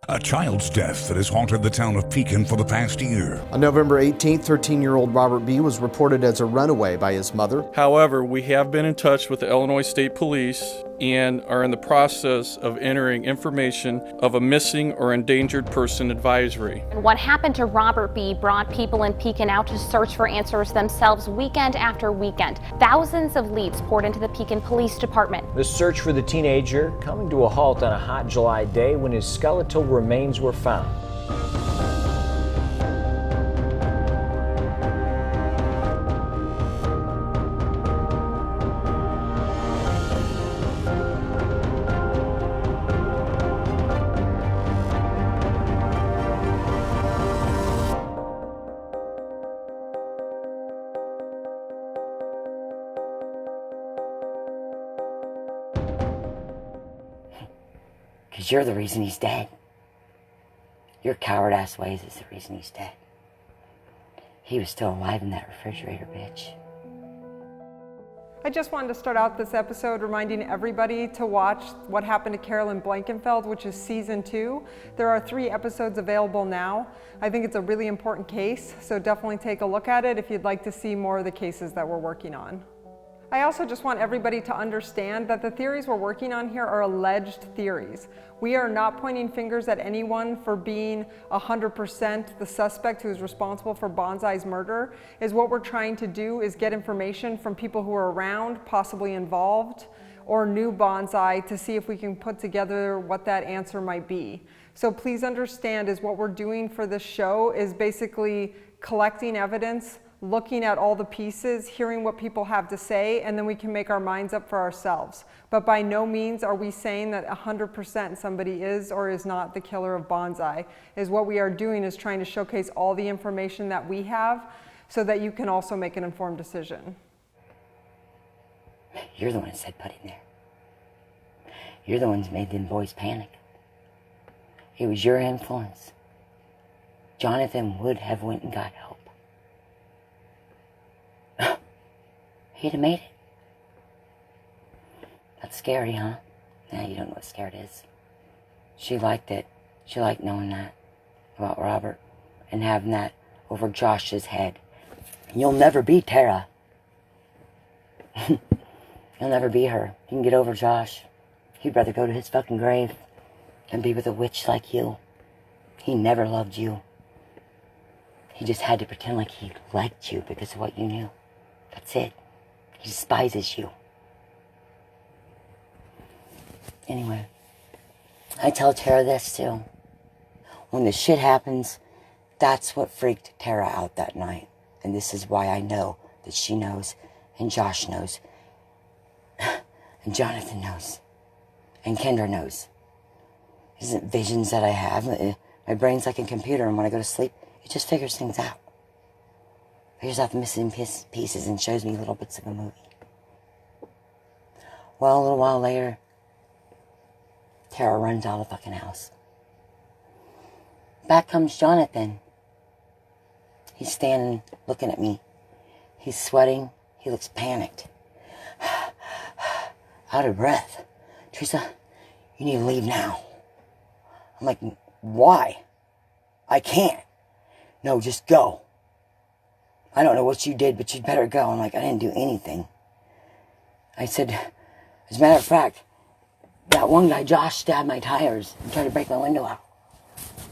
A child's death that has haunted the town of Pekin for the past year. On November 18th, 13-year-old Robert B. was reported as a runaway by his mother. However, we have been in touch with the Illinois State Police and are in the process of entering information of a missing or endangered person advisory. And what happened to Robert B. brought people in Pekin out to search for answers themselves weekend after weekend. Thousands of leads poured into the Pekin Police Department. The search for the teenager coming to a halt on a hot July day when his skeletal remains were found. Because you're the reason he's dead. Your coward-ass ways is the reason he's dead. He was still alive in that refrigerator, bitch. I just wanted to start out this episode reminding everybody to watch What Happened to Carolyn Blankenfeld, which is season 2. There are 3 episodes available now. I think it's a really important case, so definitely take a look at it if you'd like to see more of the cases that we're working on. I also just want everybody to understand that the theories we're working on here are alleged theories. We are not pointing fingers at anyone for being 100% the suspect who is responsible for Bonzai's murder. What we're trying to do is get information from people who are around, possibly involved, or knew Bonzai to see if we can put together what that answer might be. So please understand what we're doing for this show is basically collecting evidence, looking at all the pieces, hearing what people have to say, and then we can make our minds up for ourselves. But by no means are we saying that 100% somebody is or is not the killer of Bonzai. What we are doing is trying to showcase all the information that we have so that you can also make an informed decision. You're the one that said put him there. You're the ones that made them boys panic. It was your influence. Jonathan would have went and got help. He'd have made it. That's scary, huh? Nah, you don't know what scared is. She liked it. She liked knowing that about Robert and having that over Josh's head. You'll never be Tara. You'll never be her. You can get over Josh. He'd rather go to his fucking grave than be with a witch like you. He never loved you. He just had to pretend like he liked you because of what you knew. That's it. He despises you. Anyway, I tell Tara this too. When the shit happens, that's what freaked Tara out that night. And this is why I know that she knows, and Josh knows, and Jonathan knows, and Kendra knows. It isn't visions that I have. My brain's like a computer, and when I go to sleep, it just figures things out. Figures out the missing pieces and shows me little bits of a movie. Well, a little while later, Tara runs out of the fucking house. Back comes Jonathan. He's standing, looking at me. He's sweating. He looks panicked. Out of breath. Teresa, you need to leave now. I'm like, why? I can't. No, just go. I don't know what you did, but you'd better go. I'm like, I didn't do anything. I said, as a matter of fact, that one guy, Josh, stabbed my tires and tried to break my window out.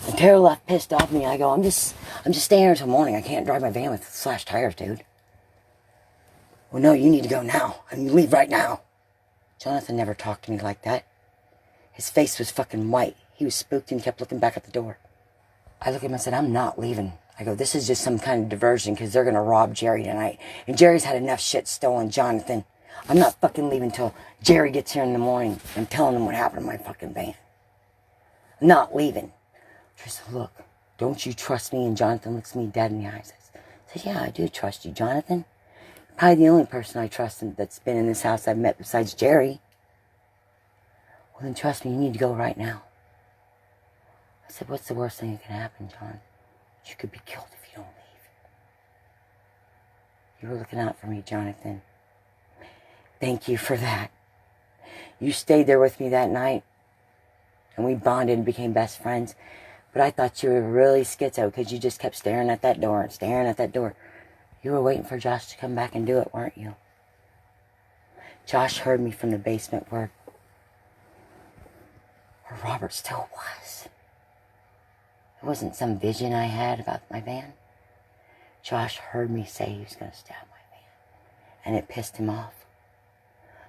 And Tara left pissed off me. I go, I'm just staying here until morning. I can't drive my van with slashed tires, dude. Well, no, you need to go now. I mean, leave right now. Jonathan never talked to me like that. His face was fucking white. He was spooked and kept looking back at the door. I looked at him and said, I'm not leaving. I go, this is just some kind of diversion because they're going to rob Jerry tonight. And Jerry's had enough shit stolen, Jonathan. I'm not fucking leaving until Jerry gets here in the morning. I'm telling him what happened to my fucking van. I'm not leaving. Teresa, look, don't you trust me? And Jonathan looks me dead in the eyes. I said, yeah, I do trust you, Jonathan. You're probably the only person I trust that's been in this house I've met besides Jerry. Well, then trust me, you need to go right now. I said, what's the worst thing that can happen, John? You could be killed if you don't leave. You were looking out for me, Jonathan. Thank you for that. You stayed there with me that night. and we bonded and became best friends. But I thought you were really schizo because you just kept staring at that door and staring at that door. You were waiting for Josh to come back and do it, weren't you? Josh heard me from the basement where Robert still was. It wasn't some vision I had about my van. Josh heard me say he was going to stab my van, and it pissed him off.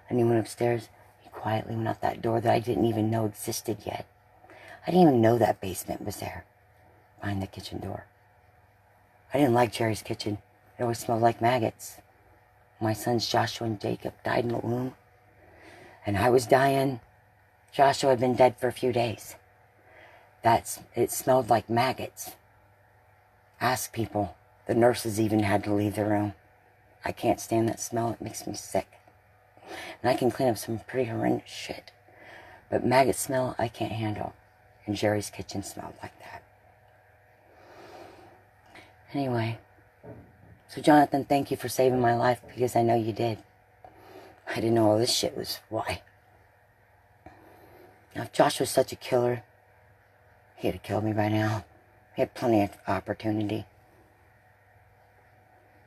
And he went upstairs. He quietly went out that door that I didn't even know existed yet. I didn't even know that basement was there, behind the kitchen door. I didn't like Jerry's kitchen. It always smelled like maggots. My sons Joshua and Jacob died in the womb, and I was dying. Joshua had been dead for a few days. It smelled like maggots. Ask people. The nurses even had to leave the room. I can't stand that smell. It makes me sick. And I can clean up some pretty horrendous shit. But maggot smell, I can't handle. And Jerry's kitchen smelled like that. Anyway, so Jonathan, thank you for saving my life, because I know you did. I didn't know all this shit was why. Now, if Josh was such a killer, he'd have killed me by now. He had plenty of opportunity.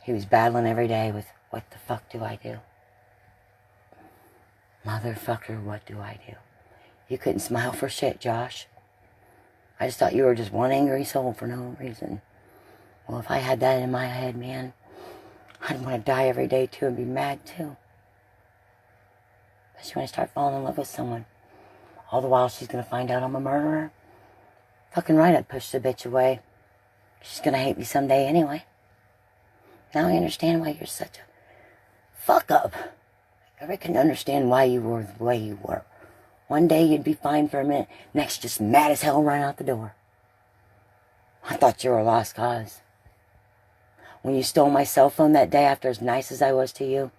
He was battling every day with, what the fuck do I do? Motherfucker, what do I do? You couldn't smile for shit, Josh. I just thought you were just one angry soul for no reason. Well, if I had that in my head, man, I'd want to die every day too and be mad too. Especially when I start falling in love with someone. All the while she's going to find out I'm a murderer. Fucking right, I'd push the bitch away. She's going to hate me someday anyway. Now I understand why you're such a fuck up. I can understand why you were the way you were. One day you'd be fine for a minute, next just mad as hell running out the door. I thought you were a lost cause. When you stole my cell phone that day after as nice as I was to you,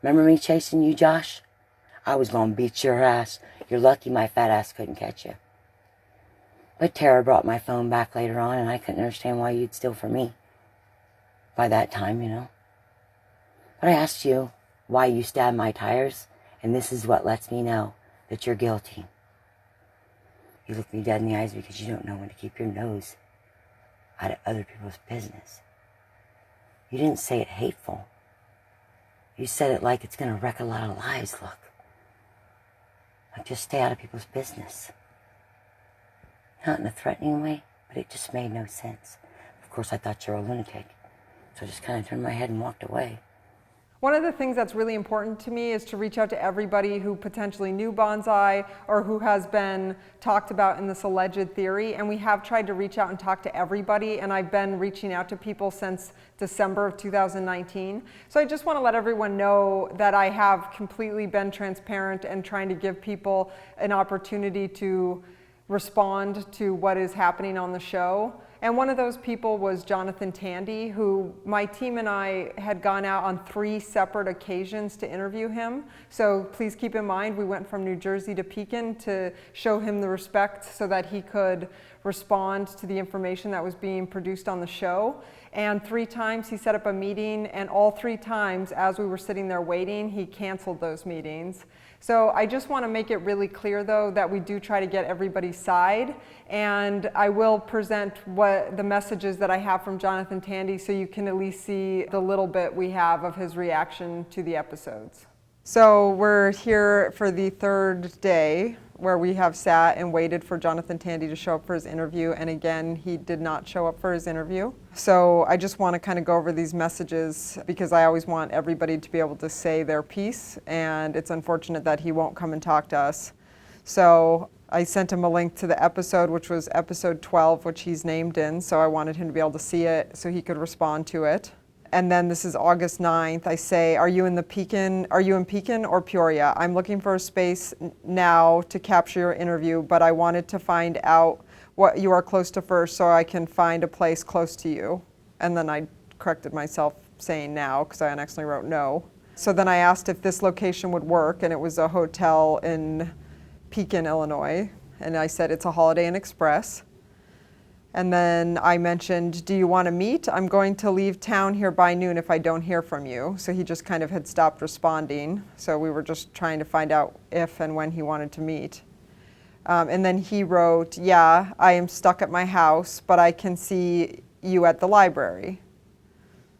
remember me chasing you, Josh? I was going to beat your ass. You're lucky my fat ass couldn't catch you. But Tara brought my phone back later on, and I couldn't understand why you'd steal from me. By that time, you know. But I asked you why you stabbed my tires, and this is what lets me know that you're guilty. You look me dead in the eyes because you don't know when to keep your nose out of other people's business. You didn't say it hateful. You said it like it's going to wreck a lot of lives, look. Like, just stay out of people's business. Not in a threatening way, but it just made no sense. Of course, I thought you were a lunatic, so I just kind of turned my head and walked away. One of the things that's really important to me is to reach out to everybody who potentially knew Bonzai or who has been talked about in this alleged theory. And we have tried to reach out and talk to everybody, and I've been reaching out to people since December of 2019. So I just want to let everyone know that I have completely been transparent and trying to give people an opportunity to respond to what is happening on the show. And one of those people was Jonathan Tandy, who my team and I had gone out on 3 separate occasions to interview him. So please keep in mind, we went from New Jersey to Pekin to show him the respect so that he could respond to the information that was being produced on the show. And 3 times he set up a meeting, and all 3 times as we were sitting there waiting, he canceled those meetings. So I just want to make it really clear, though, that we do try to get everybody's side, and I will present what the messages that I have from Jonathan Tandy so you can at least see the little bit we have of his reaction to the episodes. So we're here for the 3rd day where we have sat and waited for Jonathan Tandy to show up for his interview, and again, he did not show up for his interview. So I just want to kind of go over these messages because I always want everybody to be able to say their piece, and it's unfortunate that he won't come and talk to us. So I sent him a link to the episode, which was episode 12, which he's named in, so I wanted him to be able to see it so he could respond to it. And then this is August 9th. I say, are you in Pekin or Peoria? I'm looking for a space now to capture your interview, but I wanted to find out what you are close to first so I can find a place close to you. And then I corrected myself saying now because I accidentally wrote no. So then I asked if this location would work, and it was a hotel in Pekin, Illinois. And I said, it's a Holiday Inn Express. And then I mentioned, do you want to meet? I'm going to leave town here by noon if I don't hear from you. So he just kind of had stopped responding. So we were just trying to find out if and when he wanted to meet. And then he wrote, yeah, I am stuck at my house, but I can see you at the library.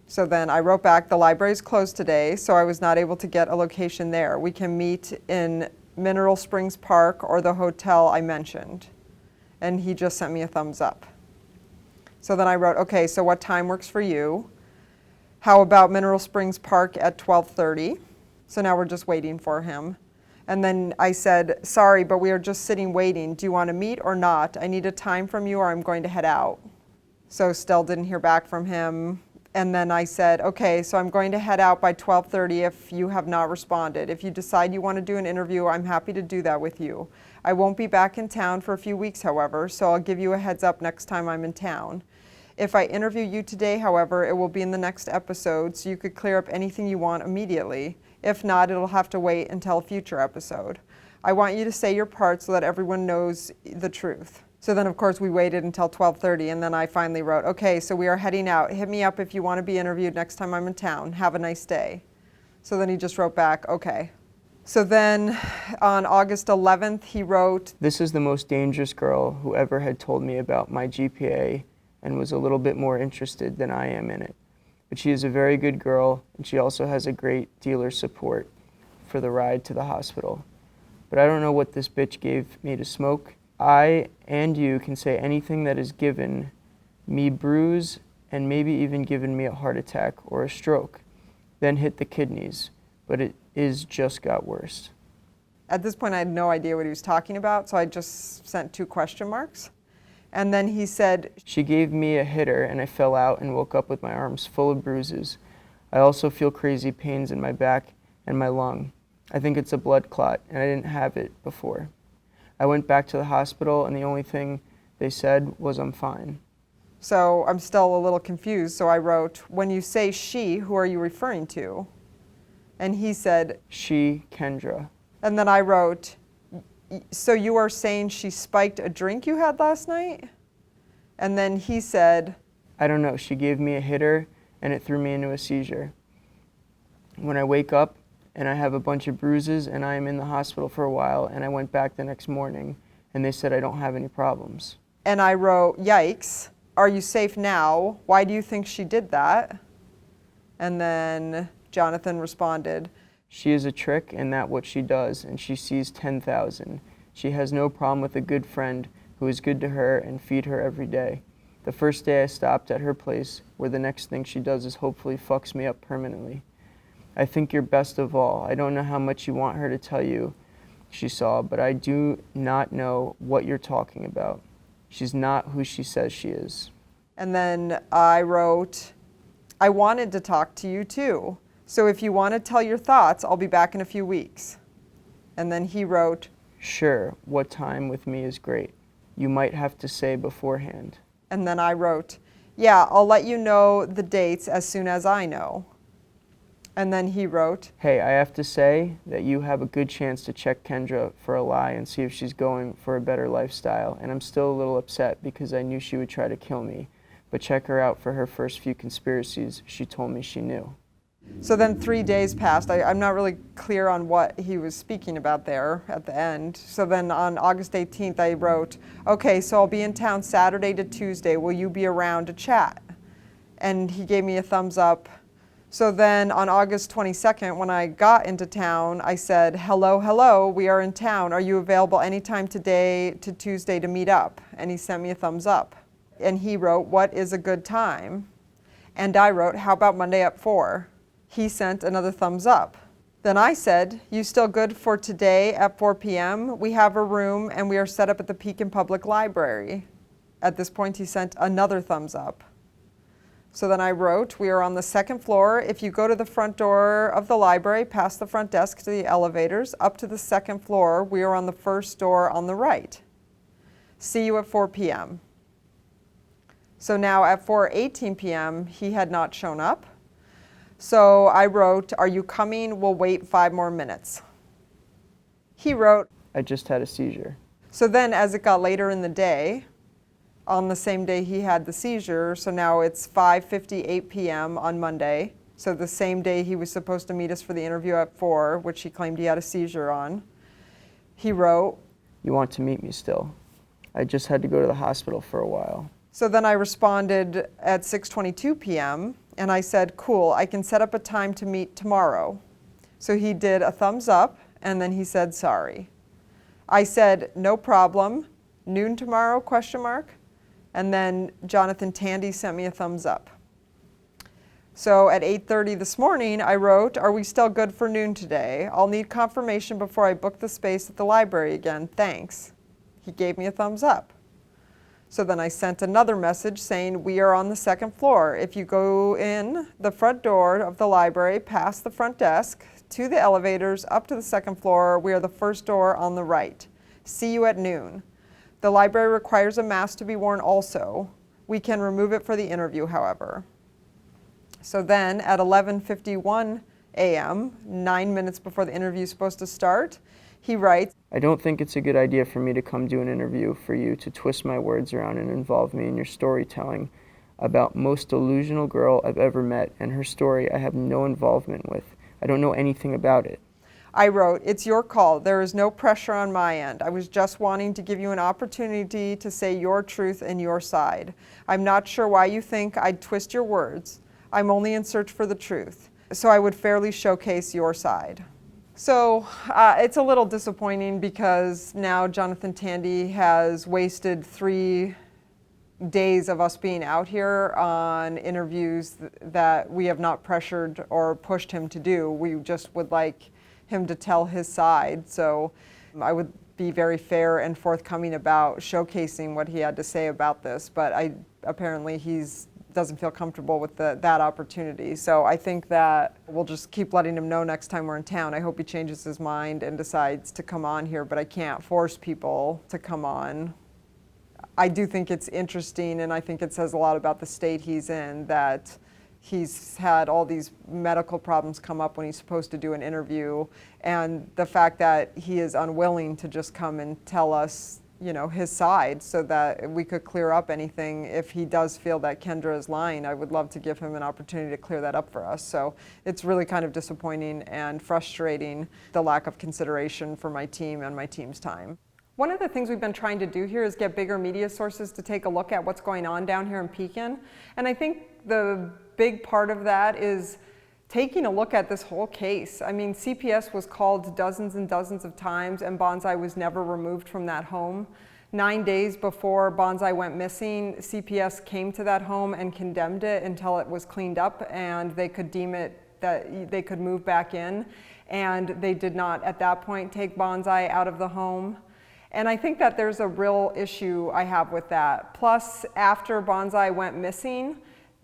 So then I wrote back, the library is closed today, so I was not able to get a location there. We can meet in Mineral Springs Park or the hotel I mentioned. And he just sent me a thumbs up. So then I wrote, okay, so what time works for you? How about Mineral Springs Park at 12:30? So now we're just waiting for him. And then I said, sorry, but we are just sitting waiting. Do you want to meet or not? I need a time from you or I'm going to head out. So still didn't hear back from him. And then I said, okay, so I'm going to head out by 12:30 if you have not responded. If you decide you want to do an interview, I'm happy to do that with you. I won't be back in town for a few weeks, however, so I'll give you a heads up next time I'm in town. If I interview you today, however, it will be in the next episode, so you could clear up anything you want immediately. If not, it'll have to wait until a future episode. I want you to say your part so that everyone knows the truth. So then, of course, we waited until 12:30, and then I finally wrote, okay, so we are heading out. Hit me up if you want to be interviewed next time I'm in town. Have a nice day. So then he just wrote back, okay. So then on August 11th, he wrote, this is the most dangerous girl who ever had told me about my GPA and was a little bit more interested than I am in it. But she is a very good girl, and she also has a great dealer support for the ride to the hospital. But I don't know what this bitch gave me to smoke. I and you can say anything that has given me bruise and maybe even given me a heart attack or a stroke, then hit the kidneys, but it is just got worse. At this point, I had no idea what he was talking about, so I just sent 2 question marks. And then he said, she gave me a hitter and I fell out and woke up with my arms full of bruises. I also feel crazy pains in my back and my lung. I think it's a blood clot and I didn't have it before. I went back to the hospital and the only thing they said was I'm fine. So I'm still a little confused, so I wrote, when you say she, who are you referring to? And he said, she, Kendra. And then I wrote, so you are saying she spiked a drink you had last night? And then he said, I don't know, she gave me a hitter and it threw me into a seizure. When I wake up and I have a bunch of bruises and I am in the hospital for a while and I went back the next morning and they said I don't have any problems. And I wrote, yikes, are you safe now? Why do you think she did that? And then Jonathan responded, she is a trick and that's what she does, and she sees 10,000. She has no problem with a good friend who is good to her and feed her every day. The first day I stopped at her place, where the next thing she does is hopefully fucks me up permanently. I think you're best of all. I don't know how much you want her to tell you she saw, but I do not know what you're talking about. She's not who she says she is. And then I wrote, I wanted to talk to you too. So if you want to tell your thoughts, I'll be back in a few weeks. And then he wrote, sure, what time with me is great. You might have to say beforehand. And then I wrote, yeah, I'll let you know the dates as soon as I know. And then he wrote, hey, I have to say that you have a good chance to check Kendra for a lie and see if she's going for a better lifestyle. And I'm still a little upset because I knew she would try to kill me. But check her out for her first few conspiracies she told me she knew. So then 3 days passed. I'm not really clear on what he was speaking about there at the end. So then on August 18th, I wrote, okay, so I'll be in town Saturday to Tuesday. Will you be around to chat? And he gave me a thumbs up. So then on August 22nd, when I got into town, I said, hello, we are in town. Are you available anytime today to Tuesday to meet up? And he sent me a thumbs up. And he wrote, what is a good time? And I wrote, how about Monday at 4? He sent another thumbs up. Then I said, you still good for today at 4 p.m.? We have a room and we are set up at the Pekin Public Library. At this point, he sent another thumbs up. So then I wrote, we are on the 2nd floor. If you go to the front door of the library, past the front desk to the elevators, up to the 2nd floor, we are on the first door on the right. See you at 4 p.m. So now at 4:18 p.m., he had not shown up. So I wrote, are you coming? We'll wait 5 more minutes. He wrote, I just had a seizure. So then as it got later in the day, on the same day he had the seizure, so now it's 5:58 p.m. on Monday. So the same day he was supposed to meet us for the interview at 4, which he claimed he had a seizure on. He wrote, you want to meet me still. I just had to go to the hospital for a while. So then I responded at 6:22 p.m. and I said, cool, I can set up a time to meet tomorrow. So he did a thumbs up and then he said, sorry. I said, no problem, noon tomorrow, ? And then Jonathan Tandy sent me a thumbs up. So at 8:30 this morning, I wrote, are we still good for noon today? I'll need confirmation before I book the space at the library again, thanks. He gave me a thumbs up. So then I sent another message saying, we are on the 2nd floor. If you go in the front door of the library, past the front desk, to the elevators, up to the 2nd floor, we are the first door on the right. See you at noon. The library requires a mask to be worn also. We can remove it for the interview, however. So then at 11:51 a.m., 9 minutes before the interview is supposed to start, he writes, I don't think it's a good idea for me to come do an interview for you to twist my words around and involve me in your storytelling about most delusional girl I've ever met, and her story I have no involvement with. I don't know anything about it. I wrote, it's your call. There is no pressure on my end. I was just wanting to give you an opportunity to say your truth and your side. I'm not sure why you think I'd twist your words. I'm only in search for the truth. So I would fairly showcase your side. So it's a little disappointing because now Jonathan Tandy has wasted 3 days of us being out here on interviews that we have not pressured or pushed him to do. We just would like him to tell his side. So I would be very fair and forthcoming about showcasing what he had to say about this, but apparently he's doesn't feel comfortable with that opportunity. So I think that we'll just keep letting him know next time we're in town. I hope he changes his mind and decides to come on here, but I can't force people to come on. I do think it's interesting, and I think it says a lot about the state he's in, that he's had all these medical problems come up when he's supposed to do an interview, and the fact that he is unwilling to just come and tell us, you know, his side so that we could clear up anything. If he does feel that Kendra is lying, I would love to give him an opportunity to clear that up for us. So it's really kind of disappointing and frustrating, the lack of consideration for my team and my team's time. One of the things we've been trying to do here is get bigger media sources to take a look at what's going on down here in Pekin. And I think the big part of that is taking a look at this whole case. I mean, CPS was called dozens and dozens of times, and Bonzai was never removed from that home. 9 days before Bonzai went missing, CPS came to that home and condemned it until it was cleaned up and they could deem it that they could move back in. And they did not, at that point, take Bonzai out of the home. And I think that there's a real issue I have with that. Plus, after Bonzai went missing,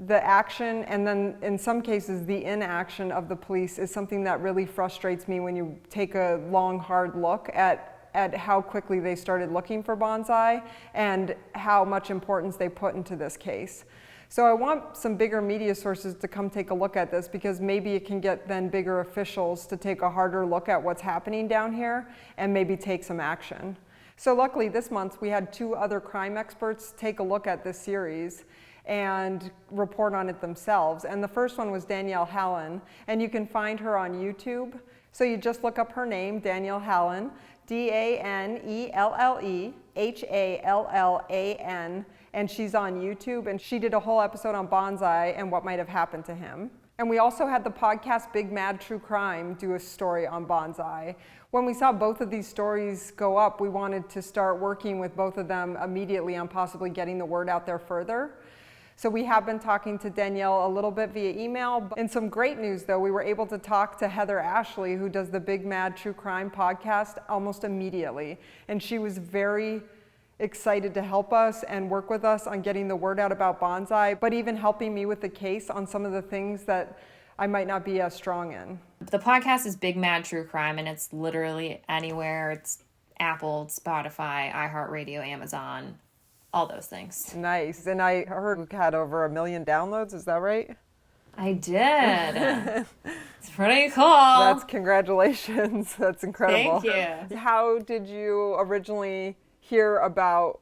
the action, and then in some cases the inaction of the police, is something that really frustrates me when you take a long, hard look at how quickly they started looking for Bonzai and how much importance they put into this case. So I want some bigger media sources to come take a look at this, because maybe it can get then bigger officials to take a harder look at what's happening down here and maybe take some action. So luckily this month we had 2 other crime experts take a look at this series and report on it themselves. And the first one was Danielle Hallen, and you can find her on YouTube. So you just look up her name, Danielle Hallen, DANELLEHALLAN, and she's on YouTube, and she did a whole episode on Bonzai and what might have happened to him. And we also had the podcast Big Mad True Crime do a story on Bonzai. When we saw both of these stories go up, we wanted to start working with both of them immediately on possibly getting the word out there further. So we have been talking to Danielle a little bit via email. And some great news, though, we were able to talk to Heather Ashley, who does the Big Mad True Crime podcast, almost immediately. And she was very excited to help us and work with us on getting the word out about Bonzai, but even helping me with the case on some of the things that I might not be as strong in. The podcast is Big Mad True Crime, and it's literally anywhere. It's Apple, Spotify, iHeartRadio, Amazon, all those things. Nice. And I heard we had over 1 million downloads. Is that right? I did. It's pretty cool. That's congratulations. That's incredible. Thank you. How did you originally hear about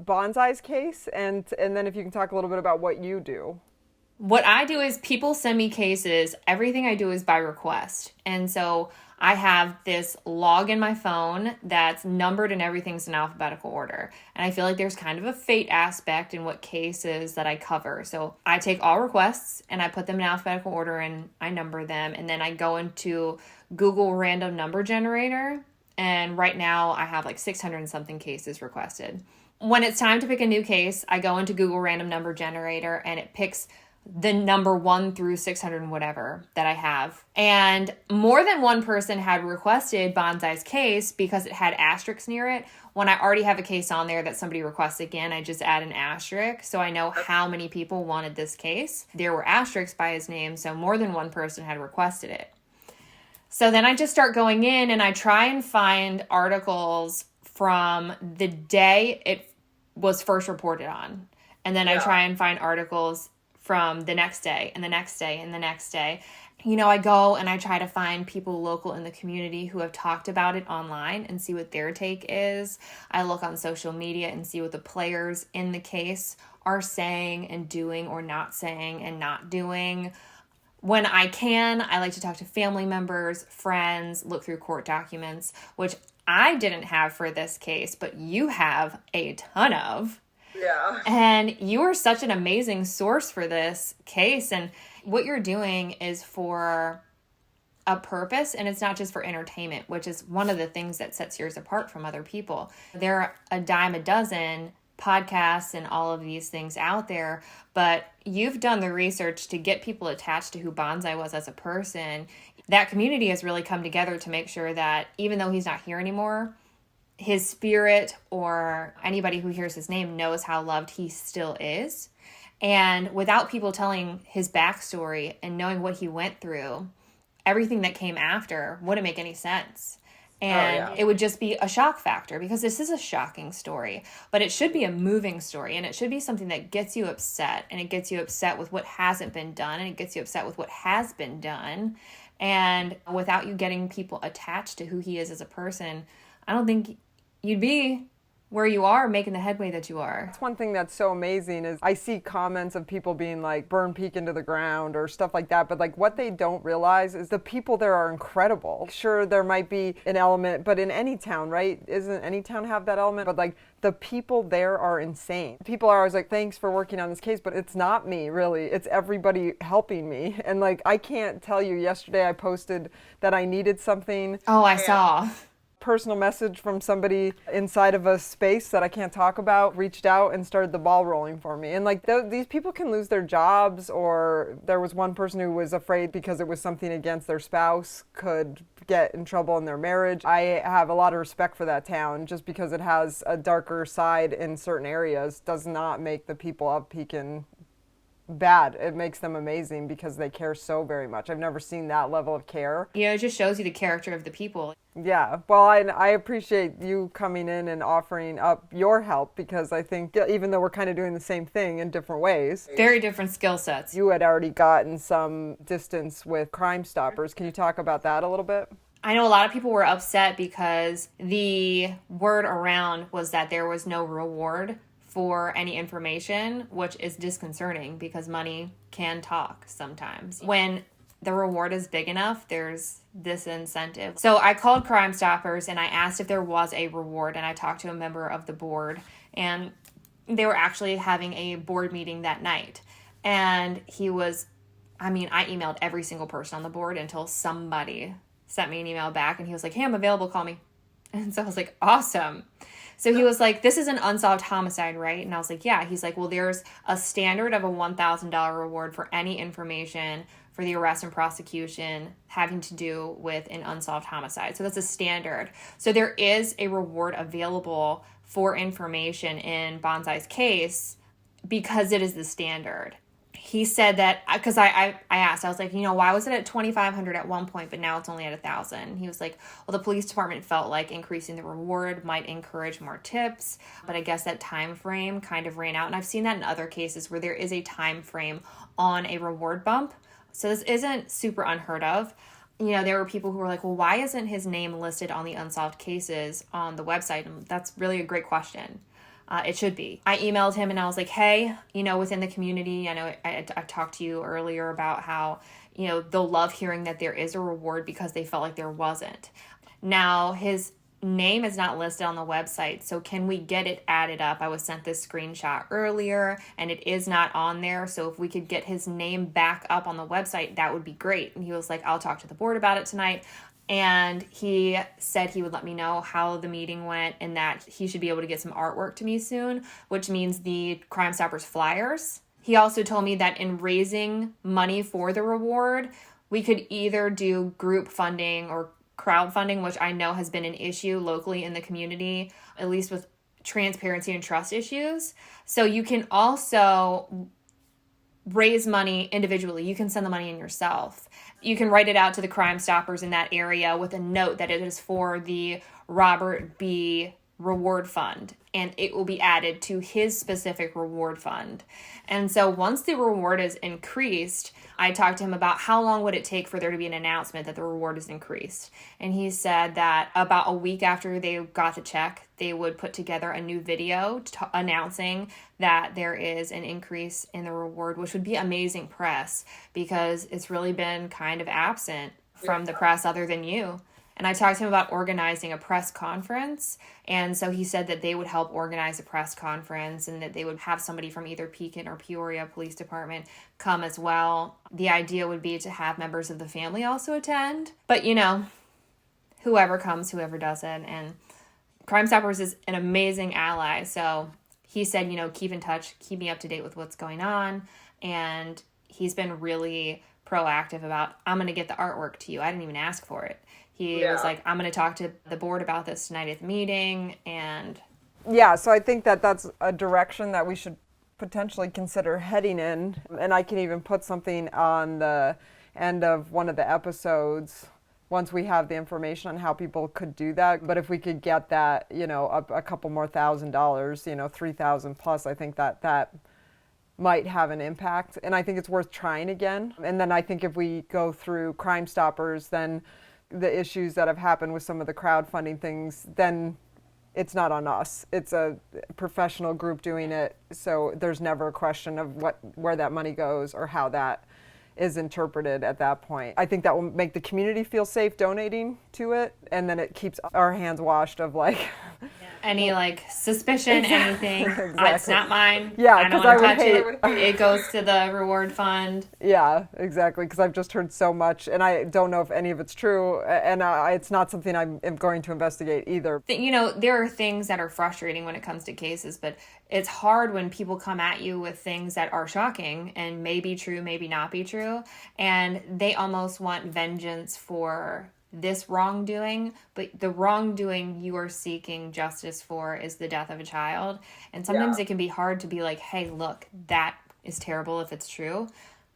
Bonzai's case? And then if you can talk a little bit about what you do. What I do is people send me cases. Everything I do is by request. And so I have this log in my phone that's numbered and everything's in alphabetical order. And I feel like there's kind of a fate aspect in what cases that I cover. So I take all requests and I put them in alphabetical order and I number them. And then I go into Google random number generator. And right now I have like 600 and something cases requested. When it's time to pick a new case, I go into Google random number generator and it picks the number 1 through 600 and whatever that I have. And more than one person had requested Bonzai's case because it had asterisks near it. When I already have a case on there that somebody requests again, I just add an asterisk so I know how many people wanted this case. There were asterisks by his name, so more than one person had requested it. So then I just start going in and I try and find articles from the day it was first reported on. And then I try and find articles from the next day and the next day and the next day. You know, I go and I try to find people local in the community who have talked about it online and see what their take is. I look on social media and see what the players in the case are saying and doing or not saying and not doing. When I can, I like to talk to family members, friends, look through court documents, which I didn't have for this case, but you have a ton of. Yeah. And you are such an amazing source for this case. And what you're doing is for a purpose, and it's not just for entertainment, which is one of the things that sets yours apart from other people. There are a dime a dozen podcasts and all of these things out there, but you've done the research to get people attached to who Bonzai was as a person. That community has really come together to make sure that even though he's not here anymore, his spirit or anybody who hears his name knows how loved he still is. And without people telling his backstory and knowing what he went through, everything that came after wouldn't make any sense. And it would just be a shock factor because this is a shocking story, but it should be a moving story and it should be something that gets you upset, and it gets you upset with what hasn't been done, and it gets you upset with what has been done. And without you getting people attached to who he is as a person, I don't think you'd be where you are making the headway that you are. That's one thing that's so amazing is I see comments of people being like, burn Pekin to the ground or stuff like that. But like what they don't realize is the people there are incredible. Sure, there might be an element, but in any town, right? Isn't any town have that element? But like the people there are insane. People are always like, thanks for working on this case, but it's not me really. It's everybody helping me. And like, I can't tell you, yesterday I posted that I needed something. Oh, I saw. Personal message from somebody inside of a space that I can't talk about reached out and started the ball rolling for me. And like these people can lose their jobs, or there was one person who was afraid because it was something against their spouse could get in trouble in their marriage. I have a lot of respect for that town. Just because it has a darker side in certain areas does not make the people of Pekin bad. It makes them amazing because they care so very much. I've never seen that level of care. You know, it just shows you the character of the people. Yeah, well, I appreciate you coming in and offering up your help, because I think even though we're kind of doing the same thing in different ways. Very different skill sets. You had already gotten some distance with Crime Stoppers. Can you talk about that a little bit? I know a lot of people were upset because the word around was that there was no reward for any information, which is disconcerting because money can talk sometimes. When the reward is big enough, there's this incentive. So I called Crime Stoppers and I asked if there was a reward, and I talked to a member of the board, and they were actually having a board meeting that night. And I emailed every single person on the board until somebody sent me an email back, and he was like, hey, I'm available, call me. And so I was like, awesome. So he was like, this is an unsolved homicide, right? And I was like, yeah. He's like, well, there's a standard of a $1,000 reward for any information for the arrest and prosecution having to do with an unsolved homicide. So that's a standard. So there is a reward available for information in Bonzai's case because it is the standard. He said that, because I asked, I was like, why was it at $2,500 at one point, but now it's only at $1,000? He was like, well, the police department felt like increasing the reward might encourage more tips, but I guess that time frame kind of ran out. And I've seen that in other cases where there is a time frame on a reward bump. So this isn't super unheard of. There were people who were like, well, why isn't his name listed on the unsolved cases on the website? And that's really a great question. it should be. I emailed him and I was like, hey, within the community, I know I talked to you earlier about how, they'll love hearing that there is a reward because they felt like there wasn't. Now, his name is not listed on the website, so can we get it added up? I was sent this screenshot earlier and it is not on there, so if we could get his name back up on the website, that would be great. And he was like, I'll talk to the board about it tonight. And he said he would let me know how the meeting went and that he should be able to get some artwork to me soon, which means the Crime Stoppers flyers. He also told me that in raising money for the reward, we could either do group funding or crowdfunding, which I know has been an issue locally in the community, at least with transparency and trust issues. So you can also raise money individually. You can send the money in yourself. You can write it out to the Crime Stoppers in that area with a note that it is for the Robert B. Reward Fund, and it will be added to his specific reward fund. And so once the reward is increased, I talked to him about how long would it take for there to be an announcement that the reward is increased. And he said that about a week after they got the check, they would put together a new video announcing that there is an increase in the reward, which would be amazing press because it's really been kind of absent from the press other than you. And I talked to him about organizing a press conference. And so he said that they would help organize a press conference and that they would have somebody from either Pekin or Peoria Police Department come as well. The idea would be to have members of the family also attend. But, whoever comes, whoever doesn't. And Crime Stoppers is an amazing ally. So he said, keep in touch, keep me up to date with what's going on. And he's been really proactive about, I'm going to get the artwork to you. I didn't even ask for it. He was like, I'm going to talk to the board about this tonight at the meeting. And yeah, so I think that that's a direction that we should potentially consider heading in. And I can even put something on the end of one of the episodes once we have the information on how people could do that. But if we could get that, a couple more $1,000, $3,000 plus, I think that might have an impact. And I think it's worth trying again. And then I think if we go through Crime Stoppers, then the issues that have happened with some of the crowdfunding things, then it's not on us. It's a professional group doing it, so there's never a question of where that money goes or how that is interpreted at that point. I think that will make the community feel safe donating to it, and then it keeps our hands washed of any suspicion, anything. Exactly. It's not mine. Yeah, I don't want to touch it. It goes to the reward fund. Yeah, exactly. Because I've just heard so much, and I don't know if any of it's true, and it's not something I'm going to investigate either. There are things that are frustrating when it comes to cases, but it's hard when people come at you with things that are shocking and may be true, maybe not be true, and they almost want vengeance for this wrongdoing, but the wrongdoing you are seeking justice for is the death of a child. And sometimes it can be hard to be like, hey, look, that is terrible if it's true,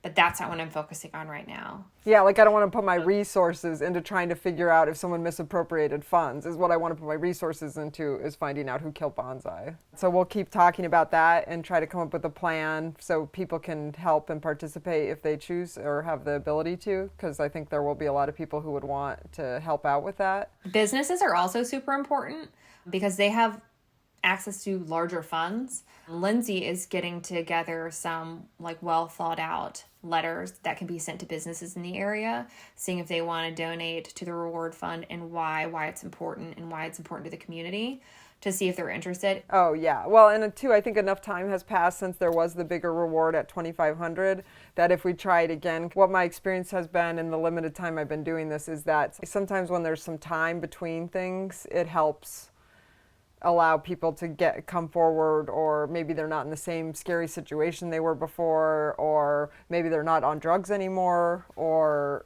but that's not what I'm focusing on right now. Yeah, I don't want to put my resources into trying to figure out if someone misappropriated funds. Is what I want to put my resources into is finding out who killed Bonzai. So we'll keep talking about that and try to come up with a plan so people can help and participate if they choose or have the ability to, because I think there will be a lot of people who would want to help out with that. Businesses are also super important because they have access to larger funds. Lindsay is getting together some well thought out letters that can be sent to businesses in the area, seeing if they want to donate to the reward fund and why it's important and why it's important to the community, to see if they're interested. Oh yeah, well, and too, I think enough time has passed since there was the bigger reward at $2,500 that if we try it again, what my experience has been in the limited time I've been doing this is that sometimes when there's some time between things, it helps allow people to come forward, or maybe they're not in the same scary situation they were before, or maybe they're not on drugs anymore, or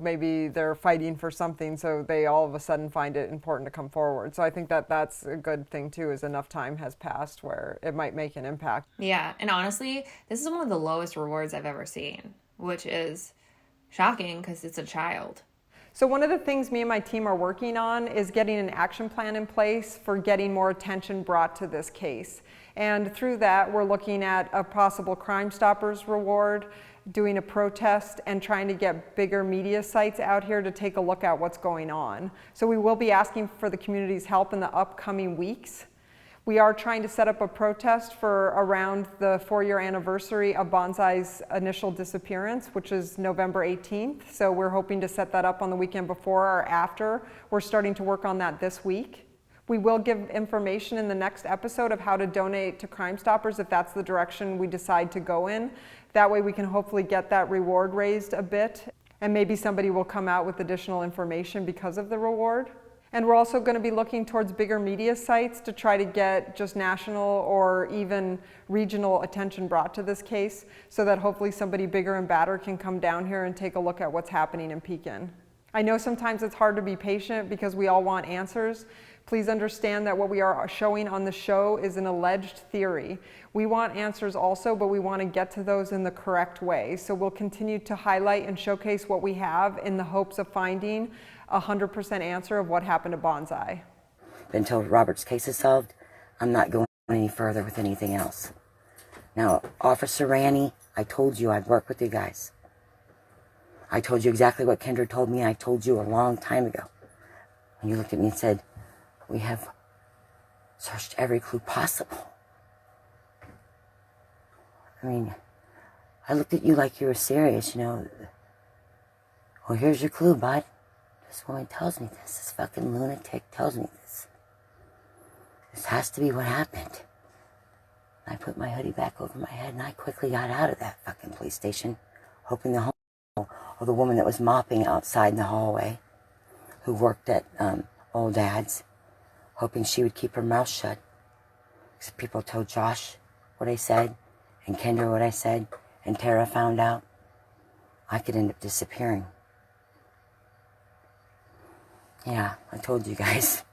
maybe they're fighting for something, so they all of a sudden find it important to come forward. So I think that that's a good thing too, is enough time has passed where it might make an impact. Yeah, and honestly, this is one of the lowest rewards I've ever seen, which is shocking because it's a child. So one of the things me and my team are working on is getting an action plan in place for getting more attention brought to this case. And through that, we're looking at a possible Crime Stoppers reward, doing a protest, and trying to get bigger media sites out here to take a look at what's going on. So we will be asking for the community's help in the upcoming weeks. We are trying to set up a protest for around the 4-year anniversary of Bonzai's initial disappearance, which is November 18th. So we're hoping to set that up on the weekend before or after. We're starting to work on that this week. We will give information in the next episode of how to donate to Crime Stoppers if that's the direction we decide to go in. That way we can hopefully get that reward raised a bit, and maybe somebody will come out with additional information because of the reward. And we're also going to be looking towards bigger media sites to try to get just national or even regional attention brought to this case so that hopefully somebody bigger and badder can come down here and take a look at what's happening in Pekin. I know sometimes it's hard to be patient because we all want answers. Please understand that what we are showing on the show is an alleged theory. We want answers also, but we want to get to those in the correct way. So we'll continue to highlight and showcase what we have in the hopes of finding a 100% answer of what happened to Bonzai. Until Robert's case is solved, I'm not going any further with anything else. Now, Officer Ranny, I told you I'd work with you guys. I told you exactly what Kendra told me. I told you a long time ago. And you looked at me and said, we have searched every clue possible. I mean, I looked at you like you were serious, you know. Well, here's your clue, bud. This woman tells me this. This fucking lunatic tells me this. This has to be what happened. I put my hoodie back over my head and I quickly got out of that fucking police station, hoping the or the woman that was mopping outside in the hallway, who worked at Old Dad's, hoping she would keep her mouth shut. Because people told Josh what I said, and Kendra what I said, and Tara found out, I could end up disappearing. Yeah, I told you guys.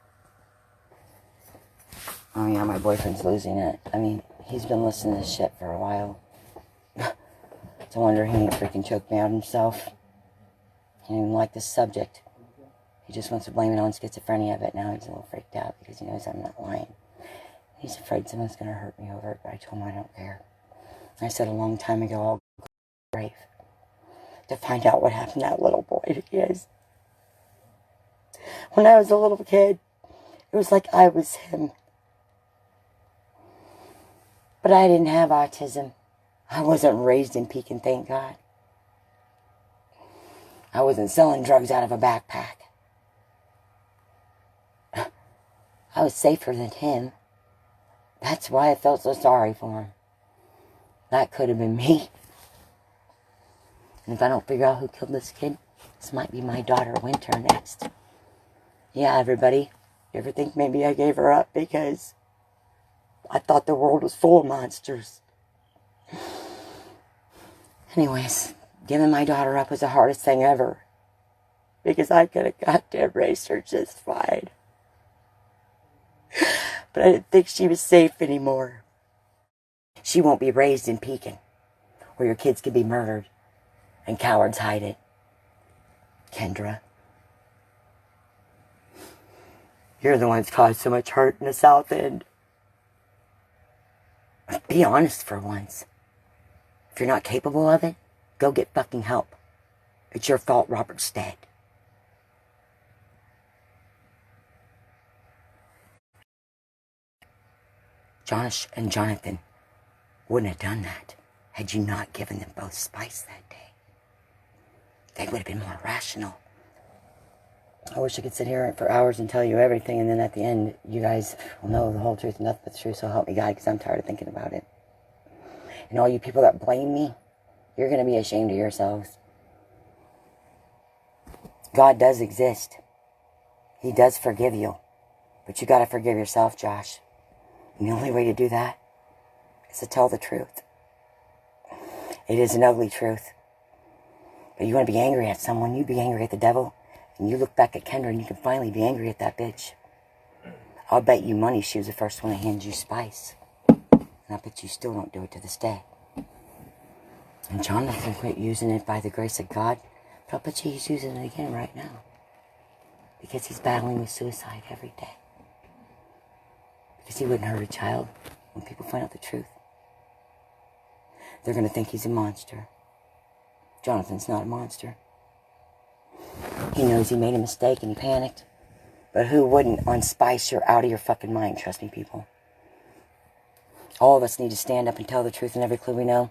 Oh yeah, my boyfriend's losing it. I mean, he's been listening to this shit for a while. It's a wonder he ain't freaking choked me out himself. He didn't even like this subject. He just wants to blame it on schizophrenia, but now he's a little freaked out because he knows I'm not lying. He's afraid someone's going to hurt me over it, but I told him I don't care. I said a long time ago, I'll go to the grave to find out what happened to that little boy, because when I was a little kid, it was like I was him. But I didn't have autism. I wasn't raised in Pekin, thank God. I wasn't selling drugs out of a backpack. I was safer than him. That's why I felt so sorry for him. That could have been me. And if I don't figure out who killed this kid, this might be my daughter Winter next. Yeah, everybody, you ever think maybe I gave her up because I thought the world was full of monsters? Anyways, giving my daughter up was the hardest thing ever, because I could have goddamn raised her just fine. But I didn't think she was safe anymore. She won't be raised in Pekin, where your kids could be murdered and cowards hide it. Kendra, you're the one that's caused so much hurt in the South End. Be honest for once. If you're not capable of it, go get fucking help. It's your fault Robert's dead. Josh and Jonathan wouldn't have done that had you not given them both spice that day. They would have been more rational. I wish I could sit here for hours and tell you everything, and then at the end, you guys will know the whole truth and nothing but the truth, so help me God, because I'm tired of thinking about it. And all you people that blame me, you're going to be ashamed of yourselves. God does exist. He does forgive you. But you got to forgive yourself, Josh. And the only way to do that is to tell the truth. It is an ugly truth. But you want to be angry at someone, you be angry at the devil. And you look back at Kendra and you can finally be angry at that bitch. I'll bet you money she was the first one to hand you spice. And I bet you still don't do it to this day. And Jonathan quit using it by the grace of God. But I'll bet you he's using it again right now. Because he's battling with suicide every day. Because he wouldn't hurt a child when people find out the truth. They're going to think he's a monster. Jonathan's not a monster. He knows he made a mistake and he panicked. But who wouldn't on spice? You're out of your fucking mind, trust me, people. All of us need to stand up and tell the truth in every clue we know.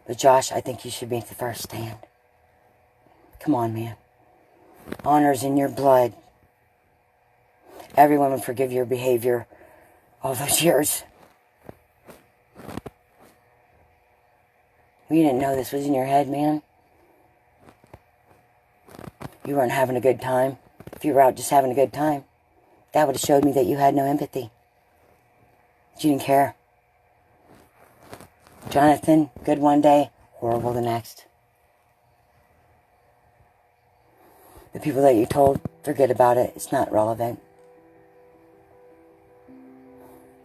But Josh, I think you should be at the first stand. Come on, man. Honor's in your blood. Everyone would forgive your behavior all those years. You didn't know this was in your head, man. You weren't having a good time. If you were out just having a good time, that would have showed me that you had no empathy. You didn't care. Jonathan, good one day, horrible the next. The people that you told, forget about it. It's not relevant.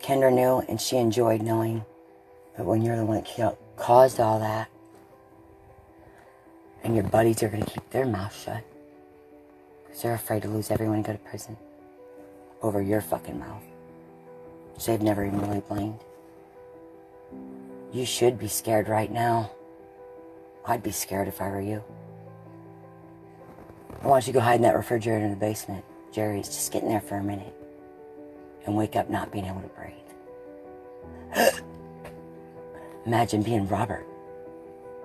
Kendra knew, and she enjoyed knowing. But when you're the one that caused all that, and your buddies are going to keep their mouth shut, because they're afraid to lose everyone and go to prison over your fucking mouth, which they've never even really blamed. You should be scared right now. I'd be scared if I were you. I want you to go hide in that refrigerator in the basement. Jerry's just getting there for a minute and wake up not being able to breathe. Imagine being Robert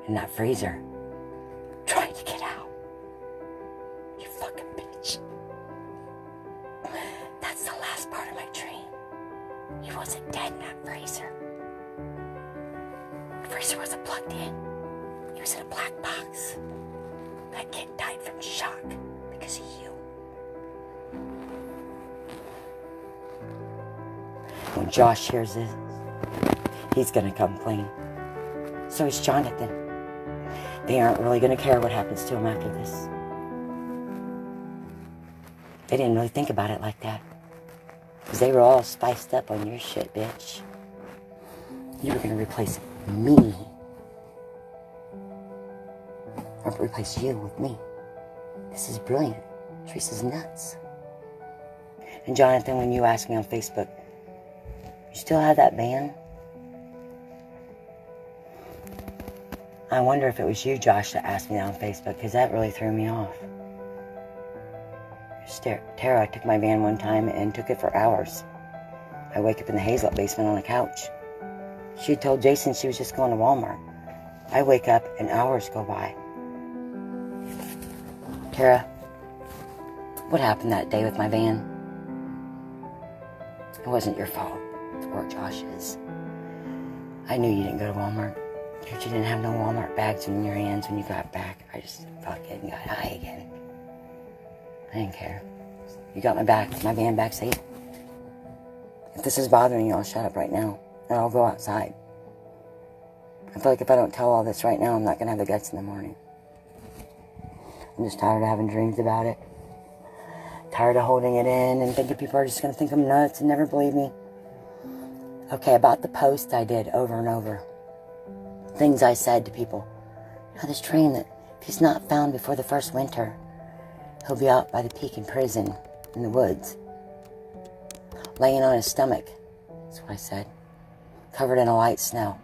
in that freezer trying to get out. You fucking bitch. That's the last part of my dream. He wasn't dead in that freezer. The freezer wasn't plugged in. He was in a black box. That kid died from shock because of you. When Josh hears this, he's gonna come clean. So is Jonathan. They aren't really gonna care what happens to him after this. They didn't really think about it like that, because they were all spiced up on your shit, bitch. You were gonna replace me. Or replace you with me. This is brilliant. Teresa's nuts. And Jonathan, when you asked me on Facebook, you still have that band? I wonder if it was you, Josh, that asked me that on Facebook, because that really threw me off. Tara took my van one time and took it for hours. I wake up in the Hazlet basement on the couch. She had told Jason she was just going to Walmart. I wake up and hours go by. Tara, what happened that day with my van? It wasn't your fault. It's where Josh is. I knew you didn't go to Walmart. But you didn't have no Walmart bags in your hands when you got back. I just fucking got high again. I didn't care. You got my van back safe. If this is bothering you, I'll shut up right now. And I'll go outside. I feel like if I don't tell all this right now, I'm not going to have the guts in the morning. I'm just tired of having dreams about it. Tired of holding it in and thinking people are just going to think I'm nuts and never believe me. Okay, about the post I did over and over. Things I said to people. You know, this train that if he's not found before the first winter, he'll be out by the Pekin prison in the woods. Laying on his stomach. That's what I said. Covered in a light snow.